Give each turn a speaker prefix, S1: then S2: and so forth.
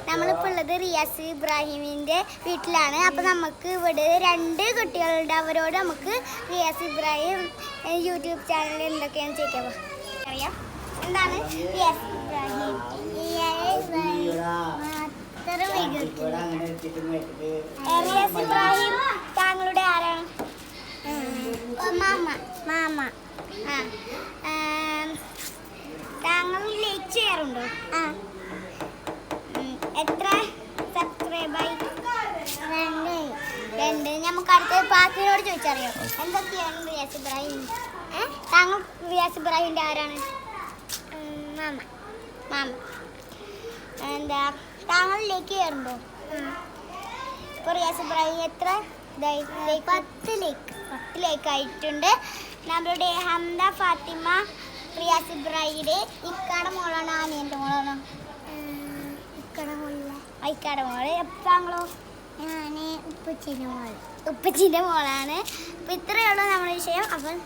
S1: നമ്മളിപ്പോൾ ഉള്ളത് റിയാസ് ഇബ്രാഹിമിൻ്റെ വീട്ടിലാണ്. അപ്പോൾ നമുക്ക് ഇവിടെ 2 കുട്ടികളുണ്ട്. അവരോട് നമുക്ക് റിയാസ് ഇബ്രാഹിം യൂട്യൂബ് ചാനൽ എന്തൊക്കെയാണെന്ന് ചോദിക്കാം. അറിയാം എന്താണ് റിയാസ് ഇബ്രാഹിം? റിയാസ് ഇബ്രാഹിം താങ്കളുടെ ആരാണ്? മാമ. താങ്കൾ ലൈക്ക് ചെയ്യാറുണ്ടോ? എത്ര സബ്സ്ക്രൈബായി? 2. നമുക്ക് അടുത്ത പാക്കിനോട് ചോദിച്ചറിയാം എന്തൊക്കെയാണ് റിയാസ് ഇബ്രാഹിം. താങ്കൾ റിയാസ് ഇബ്രാഹിമിൻ്റെ ആരാണ്? മാമ. എന്താ താങ്കൾ ലൈക്ക് ചെയ്യാറുണ്ടോ? ഇപ്പോൾ റിയാസ് ഇബ്രാഹിം എത്ര 10 ലൈക്ക് ആയിട്ടുണ്ട്. നമ്മളുടെ ഹംദ ഫാത്തിമ റിയാസ് ഇബ്രാഹിമിൻ്റെ ഇക്കാടെ മോളാണ് ആനിയൻ്റെ മോളാണ്? ഇക്കാടെ മോള്. താങ്കളോ? ഞാൻ ഉപ്പച്ചിൻ്റെ മോളാണ്. അപ്പോൾ ഇത്രയേ ഉള്ളൂ നമ്മുടെ വിഷയം. അപ്പം